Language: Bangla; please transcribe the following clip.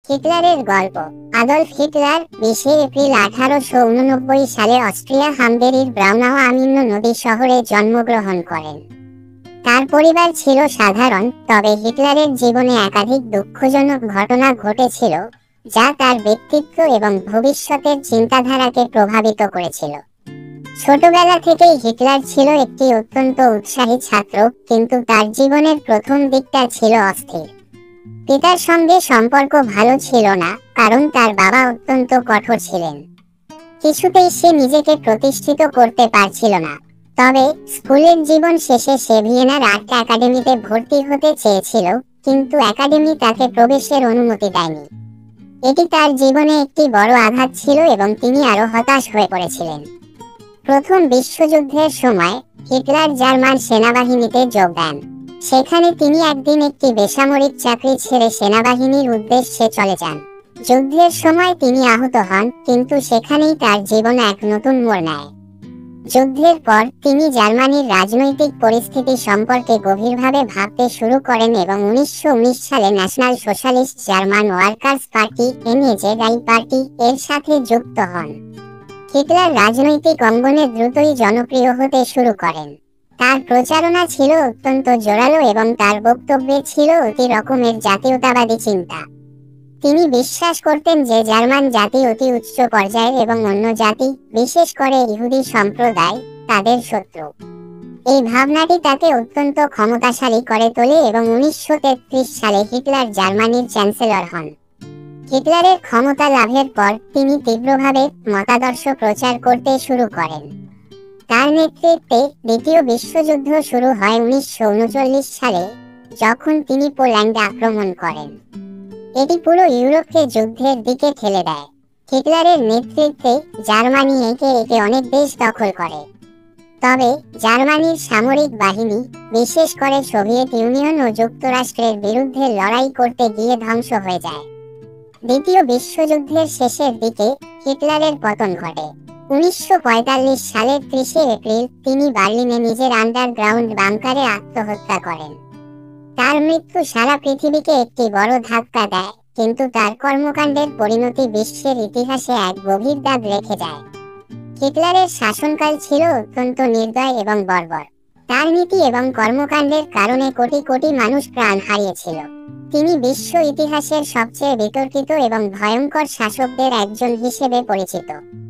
হিটলারের গল্প। আদলফ হিটলার 20 এপ্রিল 1889 সালে অস্ট্রিয়া হাঙ্গেরির ব্রাউনাউ আমিন্য নদী শহরে জন্মগ্রহণ করেন। তার পরিবার ছিল সাধারণ, তবে হিটলারের জীবনে একাধিক দুঃখজনক ঘটনা ঘটেছিল যা তার ব্যক্তিত্ব এবং ভবিষ্যতের চিন্তাধারাকে প্রভাবিত করেছিল। ছোটবেলা থেকেই হিটলার ছিল একটি অত্যন্ত উৎসাহী ছাত্র, কিন্তু তার জীবনের প্রথম দিকটা ছিল অস্থির। পিতার সঙ্গে সম্পর্ক ভালো ছিল না, কারণ তার বাবা অত্যন্ত কঠোর ছিলেন। কিছুতেই সে নিজেকে প্রতিষ্ঠিত করতে পারছিল না। তবে স্কুলের জীবন শেষে সে ভিয়েনার আর্ট একাডেমিতে ভর্তি হতে চেয়েছিল, কিন্তু একাডেমি তাকে প্রবেশের অনুমতি দেয়নি। এটি তার জীবনে একটি বড় আঘাত ছিল এবং তিনি আরো হতাশ হয়ে পড়েছিলেন। প্রথম বিশ্বযুদ্ধের সময় হিটলার জার্মান সেনাবাহিনীতে যোগ দেন। সেখানে তিনি একদিন একটি বেসামরিক চাকরি ছেড়ে সেনাবাহিনীর উদ্দেশ্যে চলে যান। যুদ্ধের সময় তিনি আহত হন, কিন্তু সেখানেই তার জীবন এক নতুন মোড় নেয়। যুদ্ধের পর তিনি জার্মানির রাজনৈতিক পরিস্থিতি সম্পর্কে গভীরভাবে ভাবতে শুরু করেন এবং 1919 সালে national socialist German workers party (NSDAP) party এর সাথে যুক্ত হন। হিটলার রাজনৈতিক অঙ্গনে দ্রুতই জনপ্রিয় হতে শুরু করেন। তার প্রচারণা ছিল অত্যন্ত জোরালো এবং তার বক্তব্যে ছিল অতি রকমের জাতীয়তাবাদী চিন্তা। তিনি বিশ্বাস করতেন যে জার্মান জাতি অতি উচ্চ পর্যায়ের এবং অন্য জাতি, বিশেষ করে ইহুদি সম্প্রদায়, তাদের শত্রু। এই ভাবনাটি তাকে অত্যন্ত ক্ষমতাশালী করে তোলে এবং 1933 সালে হিটলার জার্মানির চ্যান্সেলর হন। হিটলারের ক্ষমতা লাভের পর তিনি তীব্রভাবে মতাদর্শ প্রচার করতে শুরু করেন। তার নেতৃত্বে দ্বিতীয় বিশ্বযুদ্ধ শুরু হয় 1939 সালে, যখন তিনি পোল্যান্ডে আক্রমণ করেন। এটি পুরো ইউরোপকে যুদ্ধের দিকে ঠেলে দেয়। হিটলারের নেতৃত্বে জার্মানি একে একে অনেক দেশ দখল করে। তবে জার্মানির সামরিক বাহিনী, বিশেষ করে সোভিয়েত ইউনিয়ন ও যুক্তরাষ্ট্রের বিরুদ্ধে লড়াই করতে গিয়ে ধ্বংস হয়ে যায়। দ্বিতীয় বিশ্বযুদ্ধের শেষের দিকে হিটলারের পতন ঘটে। 1945 সালের 30 এপ্রিল তিনি বার্লিনে নিজের আন্ডারগ্রাউন্ড বাংকারে আত্মহত্যা করেন। তার মৃত্যু সারা পৃথিবীকে একটি বড় ধাক্কা দেয়, কিন্তু তার কর্মকাণ্ডের পরিণতি বিশ্বের ইতিহাসে এক গভীর দাগ রেখে যায়। হিটলারের শাসনকাল ছিল অত্যন্ত নির্দয় এবং বর্বর। তার নীতি এবং কর্মকাণ্ডের কারণে কোটি কোটি মানুষ প্রাণ হারিয়েছিল। তিনি বিশ্ব ইতিহাসের সবচেয়ে বিতর্কিত এবং ভয়ঙ্কর শাসকদের একজন হিসেবে পরিচিত।